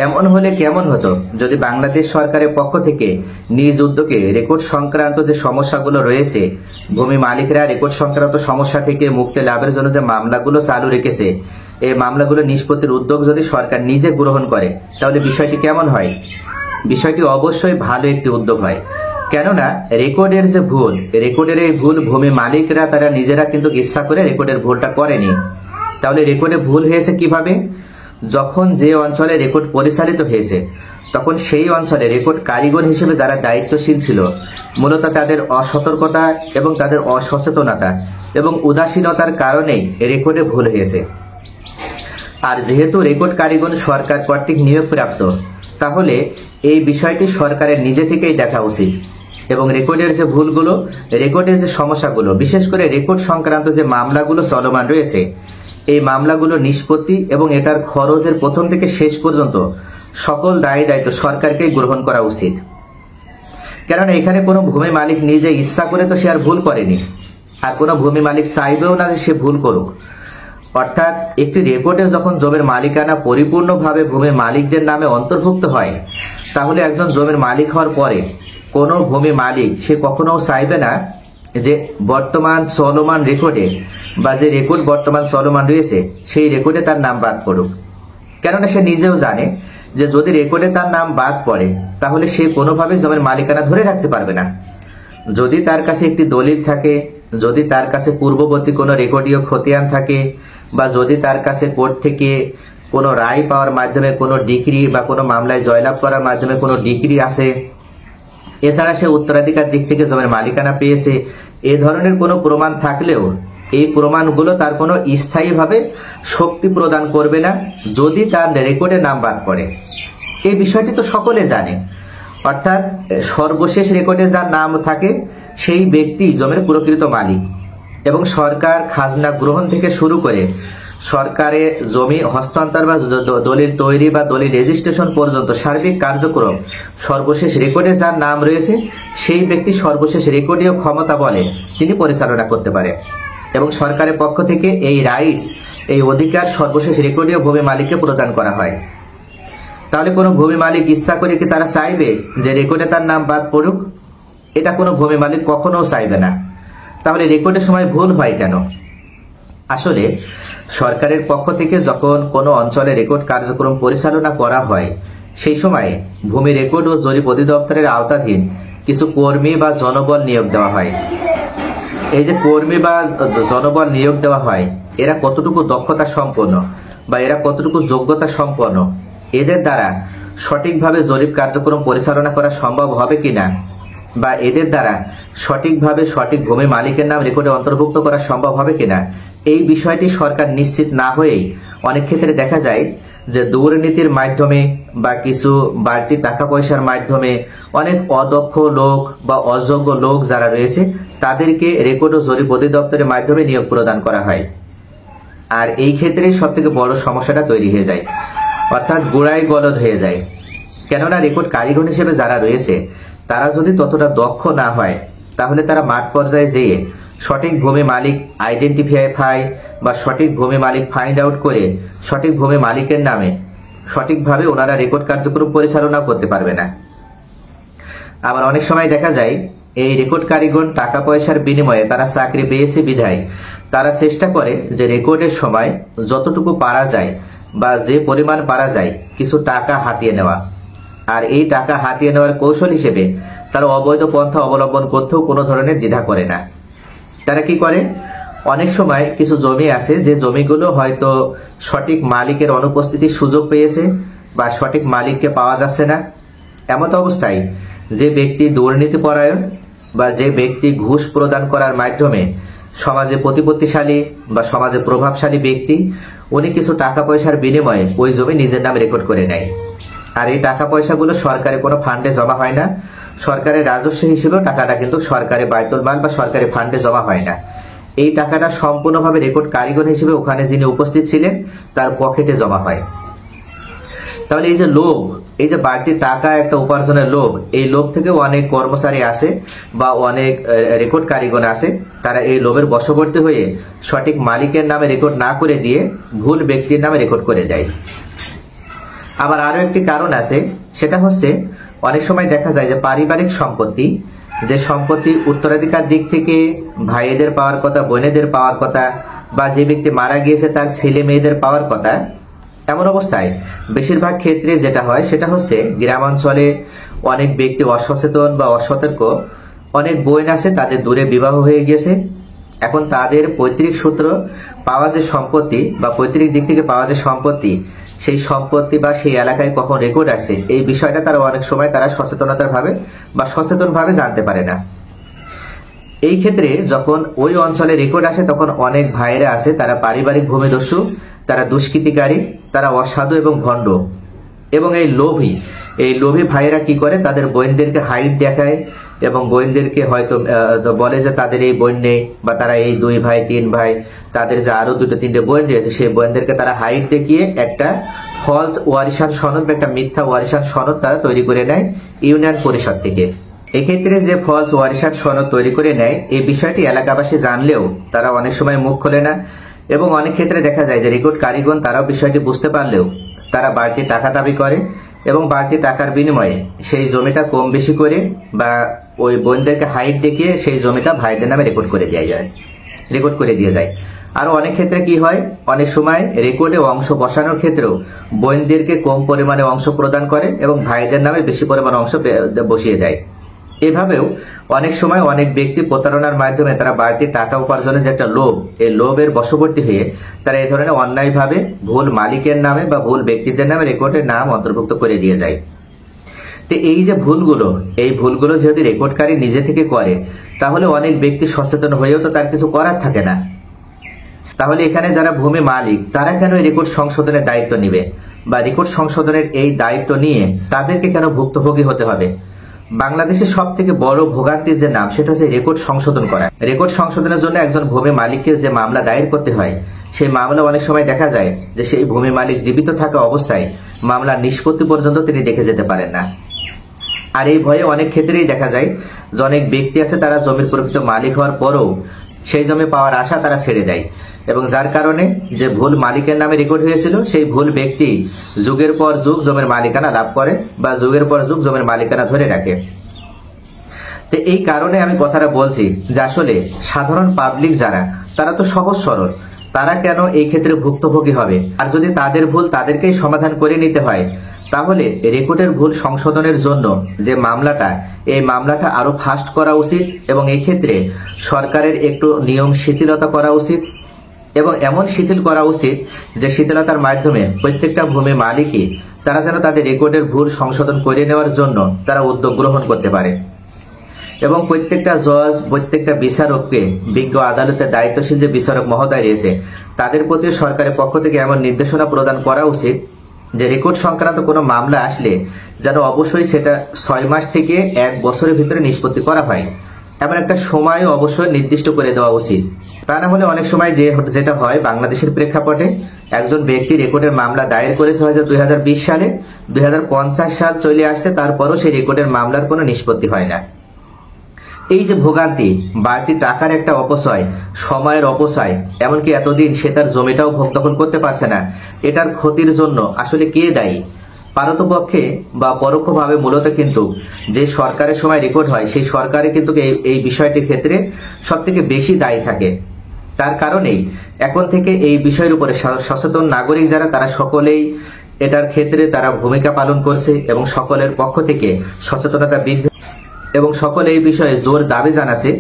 এমন হলে কেমন হতো যদি বাংলাদেশ সরকারের পক্ষ থেকে নিজ উদ্যোগে রেকর্ড সংক্রান্ত যে সমস্যাগুলো রয়েছে, ভূমি মালিকরা রেকর্ড সংক্রান্ত সমস্যা থেকে মুক্তি লাভের জন্য যে মামলাগুলো চালু রেখেছে, এই মামলাগুলো নিষ্পত্তির উদ্যোগ যদি সরকার নিজে গ্রহণ করে, তাহলে বিষয়টি কেমন হয়? বিষয়টি অবশ্যই ভালো একটি উদ্যোগ হয়। কেননা রেকর্ডের যে ভুল, রেকর্ডের এই ভুল ভূমি মালিকরা তারা নিজেরা কিন্তু ইচ্ছা করে রেকর্ডের ভুলটা করেনি। তাহলে রেকর্ডে ভুল হয়েছে কিভাবে? যখন যে অঞ্চলে রেকর্ড পরিচালিত হয়েছে, তখন সেই অঞ্চলে রেকর্ড কারিগর হিসেবে যারা দায়িত্বশীল ছিল, মূলত তাদের অসতর্কতা এবং তাদের অসচেতনতা এবং উদাসীনতার কারণেই রেকর্ডে ভুল হয়েছে। আর যেহেতু রেকর্ড কারিগর সরকার কর্তৃক নিয়োগপ্রাপ্ত, তাহলে এই বিষয়টি সরকারের নিজে থেকেই দেখা উচিত এবং রেকর্ডের যে ভুলগুলো, রেকর্ডের যে সমস্যাগুলো, বিশেষ করে রেকর্ড সংক্রান্ত যে মামলাগুলো চলমান রয়েছে, এই মামলাগুলো নিষ্পত্তি এবং এটার খরচের প্রথম থেকে শেষ পর্যন্ত সকল দায় দায়িত্ব সরকারকেই গ্রহণ করা উচিত। কেননা এখানে কোনো ভূমি মালিক নিজে ইচ্ছা করে তো সে আর ভুল করেনি, আর কোনো ভূমি মালিক চাইবেও না যে সে ভুল করুক। অর্থাৎ একটি রেকর্ডে যখন জমির মালিকানা পরিপূর্ণভাবে ভূমির মালিকদের নামে অন্তর্ভুক্ত হয়, তাহলে একজন জমির মালিক হওয়ার পরে কোনো ভূমি মালিক সে কখনো চাইবে না যে বর্তমান চলমান রেকর্ডে বা যে রেকর্ড বর্তমান চলমান রয়েছে সেই রেকর্ডে তার নাম বাদ পড়ুক। কেননা সে নিজেও জানে যে যদি রেকর্ডে তার নাম বাদ পড়ে, তাহলে সে কোনোভাবে জমির মালিকানা ধরে রাখতে পারবে না। যদি তার কাছে একটি দলিল থাকে, যদি তার কাছে পূর্ববর্তী কোনো রেকর্ডীয় খতিয়ান থাকে, বা যদি তার কাছে কোর্ট থেকে কোনো রায় পাওয়ার মাধ্যমে কোনো ডিগ্রি বা কোনো মামলায় জয়লাভ করার মাধ্যমে কোনো ডিগ্রি আছে, এছাড়া সে উত্তরাধিকার দিক থেকে জমির মালিকানা পেয়েছে, এ ধরনের কোনো প্রমাণ থাকলেও এই প্রমাণগুলো তার কোনো স্থায়ীভাবে শক্তি প্রদান করবে না যদি তার রেকর্ডে নাম বাদ পড়ে। এই বিষয়টি তো সকলে জানে। অর্থাৎ সর্বশেষ রেকর্ডে যার নাম থাকে সেই ব্যক্তি জমির প্রকৃত মালিক, এবং সরকার খাজনা গ্রহণ থেকে শুরু করে সরকারে জমি হস্তান্তর বা দলিল তৈরি বা দলিল রেজিস্ট্রেশন পর্যন্ত সার্বিক কার্যক্রম সর্বশেষ রেকর্ডে যার নাম রয়েছে সেই ব্যক্তি সর্বশেষ রেকর্ডীয় ক্ষমতা বলে তিনি পরিচালনা করতে পারে, এবং সরকারের পক্ষ থেকে এই রাইটস, এই অধিকার সর্বশেষ রেকর্ডীয় ভূমি মালিককে প্রদান করা হয়। তাহলে কোনো ভূমি মালিক ইচ্ছা করে কি তারা চাইবে যে রেকর্ডে তার নাম বাদ পড়ুক? এটা কোনো ভূমি মালিক কখনোও চাইবে না। তাহলে রেকর্ডের সময় ভুল হয় কেন? আসলে সরকারের পক্ষ থেকে যখন কোনো অঞ্চলে রেকর্ড কার্যক্রম পরিচালনা করা হয়, সেই সময় ভূমি রেকর্ড ও জরিপ অধিদপ্তরের আওতাধীন কিছু কর্মী বা জনবল নিয়োগ দেওয়া হয়। এই যে কর্মী বা জনবল নিয়োগ দেওয়া হয়, এরা কতটুকু দক্ষতা সম্পন্ন বা এরা কতটুকু যোগ্যতা সম্পন্ন, এদের দ্বারা সঠিকভাবে জরিপ কার্যক্রম পরিচালনা করা সম্ভব হবে কিনা, বা এদের দ্বারা সঠিকভাবে সঠিক ভূমি মালিকের নাম রেকর্ডে অন্তর্ভুক্ত করা সম্ভব হবে কিনা, এই বিষয়টি সরকার নিশ্চিত না হয়েই অনেক ক্ষেত্রে দেখা যায় যে দুর্নীতির মাধ্যমে বা কিছু বাড়তি টাকা পয়সার মাধ্যমে অনেক অদক্ষ লোক বা অযোগ্য লোক যারা রয়েছে তাদেরকে রেকর্ড ও জরিপ অধিদপ্তরের মাধ্যমে নিয়োগ প্রদান করা হয়। আর এই ক্ষেত্রে সব থেকে বড় সমস্যাটা তৈরি হয়ে যায়, অর্থাৎ গোড়ায় গলদ হয়ে যায়। কেননা রেকর্ড কারিগর হিসেবে যারা রয়েছে তারা যদি ততটা দক্ষ না হয়, তাহলে তারা মাঠ পর্যায়ে যেয়ে সঠিক ভূমি মালিক আইডেন্টিফাই বা সঠিক ভূমি মালিক ফাইন্ড আউট করে সঠিক ভূমি মালিকের নামে সঠিকভাবে ওনারা রেকর্ড কার্যক্রম পরিচালনা করতে পারবে না। আবার অনেক সময় দেখা যায় এই রেকর্ড কারিগর টাকা পয়সার বিনিময়ে তারা চাকরি পেয়েছে বিধায় তারা চেষ্টা করে যে রেকর্ডের সময় যতটুকু পারা যায় বা যে পরিমাণ পারা যায় কিছু টাকা হাতিয়ে নেওয়া। আর এই টাকা হাতিয়ে নেওয়ার কৌশল হিসেবে তারা অবৈধ পন্থা অবলম্বন করতেও কোনো ধরনের দ্বিধা করে না। তারা কি করে, অনেক সময় কিছু জমি আছে যে জমিগুলো হয়তো সঠিক মালিকের অনুপস্থিতির সুযোগ পেয়েছে বা সঠিক মালিককে পাওয়া যাচ্ছে না। এমত অবস্থায় যে ব্যক্তি দুর্নীতিপরায়ণ বা যে ব্যক্তি ঘুষ প্রদান করার মাধ্যমে সমাজে প্রতিপত্তিশালী বা সমাজে প্রভাবশালী ব্যক্তি, উনি কিছু টাকা পয়সার বিনিময়ে ওই জমি নিজের নামে রেকর্ড করে নেয়। আর এই টাকা পয়সাগুলো সরকারের কোনো ফান্ডে জমা হয় না, সরকারের রাজস্ব হিসেবেও টাকাটা কিন্তু সরকারি বায়তুল মাল বা সরকারি ফান্ডে জমা হয় না। এই টাকাটা সম্পূর্ণভাবে রেকর্ড কারিগর হিসেবে ওখানে যিনি উপস্থিত ছিলেন তার পকেটে জমা হয়। তাহলে এই যে লোভ, এই যে বাড়তি টাকা একটা উপার্জনের লোভ, এই লোভ থেকে অনেক কর্মচারী আছে বা অনেক রেকর্ড কারিগর আছে, তারা এই লোভের বশবর্তী হয়ে সঠিক মালিকের নামে রেকর্ড না করে দিয়ে ভুল ব্যক্তির নামে রেকর্ড করে দেয়। আবার আরো একটি কারণ আছে, সেটা হচ্ছে অনেক সময় দেখা যায় যে পারিবারিক সম্পত্তি, যে সম্পত্তি উত্তরাধিকার দিক থেকে ভাইদের পাওয়ার কথা, বোনেদের পাওয়ার কথা, বা যে ব্যক্তি মারা গিয়েছে তার ছেলে মেয়েদের পাওয়ার কথা, এমন অবস্থায় বেশিরভাগ ক্ষেত্রে যেটা হয় সেটা হচ্ছে গ্রামাঞ্চলে অনেক ব্যক্তি অসচেতন বা অসতর্ক, অনেক বোন আছে তাদের দূরে বিবাহ হয়ে গেছে, এখন তাদের পৈতৃক সূত্র পাওয়া যে সম্পত্তি বা পৈতৃক দিক থেকে পাওয়া যে সম্পত্তি, সেই সম্পত্তি বা সেই এলাকায় কখন রেকর্ড আসছে এই বিষয়টা তারা অনেক সময় তারা সচেতন ভাবে জানতে পারে না। এই ক্ষেত্রে যখন ওই অঞ্চলে রেকর্ড আসে তখন অনেক ভাইয়েরা আছে তারা পারিবারিক ভূমিদস্যু, তারা দুষ্কৃতিকারী, তারা অসাধু এবং ভণ্ড, এবং এই লোভী ভাইয়েরা কি করে, তাদের বোনদেরকে হাইট দেখায় এবং বোনদেরকে হয়তো বলে যে তাদের এই বোন নেই, বা তারা এই 2 ভাই 3 ভাই, তাদের যে আরো 2-3টে বোন রয়েছে সেই বোনদেরকে তারা হাইট দেখিয়ে একটা ফলস ওয়ারিশান সনদ বা একটা মিথ্যা ওয়ারিশান সনদ তারা তৈরি করে নেয় ইউনিয়ন পরিষদ থেকে। এক্ষেত্রে যে ফলস ওয়ারিশান সনদ তৈরি করে নেয় এই বিষয়টি এলাকাবাসী জানলেও তারা অনেক সময় মুখ খোলে না, এবং অনেক ক্ষেত্রে দেখা যায় যে রেকর্ড কারিগণ তারাও বিষয়টি বুঝতে পারলেও তারা বাড়তি টাকা দাবি করে, এবং বাড়তি টাকার বিনিময়ে সেই জমিটা কম বেশি করে বা ওই বোনদেরকে হাইট দেখিয়ে সেই জমিটা ভাইদের নামে রেকর্ড করে দিয়ে যায়। আরো অনেক ক্ষেত্রে কি হয়, অনেক সময় রেকর্ডে অংশ বসানোর ক্ষেত্রেও বোনদেরকে কম পরিমাণে অংশ প্রদান করে এবং ভাইদের নামে বেশি পরিমাণ অংশ বসিয়ে দেয়। এভাবেও অনেক সময় অনেক ব্যক্তি প্রতারণার মাধ্যমে তারা বাড়তি টাকা উপার্জনের যে একটা লোভ, এই লোভের বশবর্তী হয়ে তারা এই ধরনের অন্যায়ভাবে ভুল মালিকের নামে বা ভুল ব্যক্তিদের নামে রেকর্ডের নাম অন্তর্ভুক্ত করে দিয়ে যায়। তো এই যে ভুলগুলো যদি রেকর্ডকারী নিজে থেকে করে তাহলে অনেক ব্যক্তি সচেতন হয়েও তো তার কিছু করার থাকে না। তাহলে এখানে যারা ভূমি মালিক তারা কেন রেকর্ড সংশোধনের দায়িত্ব নিবে, বা রেকর্ড সংশোধনের এই দায়িত্ব নিয়ে তাদেরকে কেন ভুক্তভোগী হতে হবে? বাংলাদেশের সব থেকে বড় ভোগান্তির যে নাম সেটা হচ্ছে রেকর্ড সংশোধন করা। রেকর্ড সংশোধনের জন্য একজন ভূমি মালিককে যে মামলা দায়ের করতে হয়, সেই মামলা অনেক সময় দেখা যায় যে সেই ভূমি মালিক জীবিত থাকা অবস্থায় মামলার নিষ্পত্তি পর্যন্ত তিনি দেখে যেতে পারেন না। আর এই ভয়ে অনেক ক্ষেত্রেই দেখা যায় যে অনেক ব্যক্তি আছে তারা জমির প্রকৃত মালিক হওয়ার পরও সেই জমি পাওয়ার আশা তারা ছেড়ে দেয়, এবং যার কারণে যে ভুল মালিকের নামে রেকর্ড হয়েছিল সেই ভুল ব্যক্তি যুগের পর যুগ জমির মালিকানা লাভ করে বা যুগের পর যুগ জমির মালিকানা ধরে রাখে। তো এই কারণে আমি কথাটা বলছি যে আসলে সাধারণ পাবলিক যারা, তারা তো সহজ সরল, তারা কেন এই ক্ষেত্রে ভুক্তভোগী হবে? আর যদি তাদের ভুল তাদেরকেই সমাধান করে নিতে হয় তাহলে রেকর্ডের ভুল সংশোধনের জন্য যে মামলাটা, এই মামলাটা আরো ফাস্ট করা উচিত, এবং এই ক্ষেত্রে সরকারের একটু নিয়ম শিথিলতা করা উচিত, এবং এমন শিথিল করা উচিত যে শিথিলতার মাধ্যমে প্রত্যেকটা ভূমি মালিকই তারা যেন তাদের রেকর্ডের ভুল সংশোধন করে নেওয়ার জন্য তারা উদ্যোগ গ্রহণ করতে পারে, এবং প্রত্যেকটা জজ, প্রত্যেকটা বিচারককে, বিজ্ঞ আদালতের দায়িত্বশীল যে বিচারক মহোদয় রয়েছে তাদের প্রতি সরকারের পক্ষ থেকে এমন নির্দেশনা প্রদান করা উচিত যে রেকর্ড সংক্রান্ত কোনো মামলা আসলে যেন অবশ্যই সেটা 6 মাস থেকে 1 বছরের ভিতরে নিষ্পত্তি করা হয়, এমন একটা সময়ও অবশ্যই নির্দিষ্ট করে দেওয়া উচিত। তা না হলে অনেক সময় যেটা হয় বাংলাদেশের প্রেক্ষাপটে, একজন ব্যক্তি রেকর্ডের মামলা দায়ের করেছে হয়তো 2020 সালে, 2050 সাল চলে আসছে, তারপরও সেই রেকর্ডের মামলার কোনো নিষ্পত্তি হয় না। এই যে ভোগান্তি, বাড়তি টাকার একটা অপচয়, সময়ের অপচয়, এমনকি এতদিন সে তার জমিটাও ভোগ দখল করতে পারছে না, এটার ক্ষতির জন্য আসলে কে দায়ী? পারতপক্ষে বা পরোক্ষভাবে মূলত কিন্তু যে সরকারের সময় রেকর্ড হয় সেই সরকারে কিন্তু এই বিষয়টির ক্ষেত্রে সব থেকে বেশি দায়ী থাকে। তার কারণেই এখন থেকে এই বিষয়ের উপরে সচেতন নাগরিক যারা, তারা সকলেই এটার ক্ষেত্রে তারা ভূমিকা পালন করছে, এবং সকলের পক্ষ থেকে সচেতনতা বৃদ্ধি, এবং সকলে এই বিষয়ে জোর দাবি জানাচ্ছে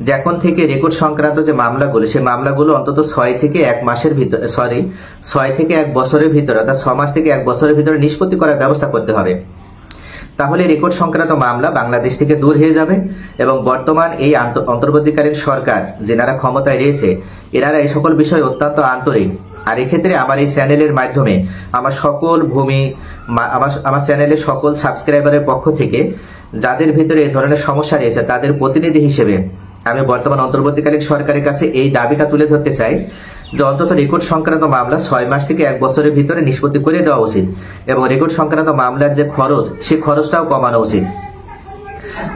যে এখন থেকে রেকর্ড সংক্রান্ত যে মামলাগুলো, সেই মামলাগুলো অন্তত 6 থেকে 1 বছরের ভিতরে, অর্থাৎ 6 মাস থেকে 1 বছরের ভিতরে নিষ্পত্তি করার ব্যবস্থা করতে হবে। তাহলে রেকর্ড সংক্রান্ত মামলা বাংলাদেশ থেকে দূর হয়ে যাবে, এবং বর্তমান এই অন্তর্বর্তীকালীন সরকার যেনারা ক্ষমতায় রয়েছে এনারা এই সকল বিষয়ে অত্যন্ত আন্তরিক। আর এক্ষেত্রে আমার এই চ্যানেলের মাধ্যমে আমার চ্যানেলের সকল সাবস্ক্রাইবারের পক্ষ থেকে যাদের ভিতরে এই ধরনের সমস্যা রয়েছে তাদের প্রতিনিধি হিসেবে আমি বর্তমান অন্তর্বর্তীকালীন সরকারের কাছে এই দাবিটা তুলে ধরতে চাই যে অন্তত রেকর্ড সংক্রান্ত মামলা 6 মাস থেকে 1 বছরের ভিতরে নিষ্পত্তি করে দেওয়া উচিত, এবং রেকর্ড সংক্রান্ত মামলার যে খরচ, সেই খরচটাও কমানো উচিত।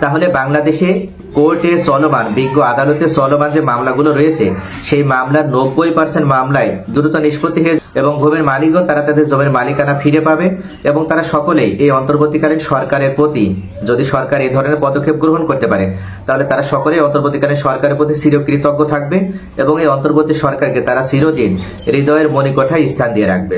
তাহলে বাংলাদেশে কোর্টে চলমান, বিজ্ঞ আদালতে চলমান যে মামলাগুলো রয়েছে সেই মামলার 90% মামলায় দ্রুত নিষ্পত্তি হয়ে এবং ভূমির মালিকও তারা তাদের জমির মালিকানা ফিরে পাবে এবং তারা সকলেই এই অন্তর্বর্তীকালীন সরকারের প্রতি, যদি সরকার এই ধরনের পদক্ষেপ গ্রহণ করতে পারে তাহলে তারা সকলেই অন্তর্বর্তীকালীন সরকারের প্রতি চিরকৃতজ্ঞ থাকবে এবং এই অন্তর্বর্তী সরকারকে তারা চিরদিন হৃদয়ের মণিকোঠায় স্থান দিয়ে রাখবে।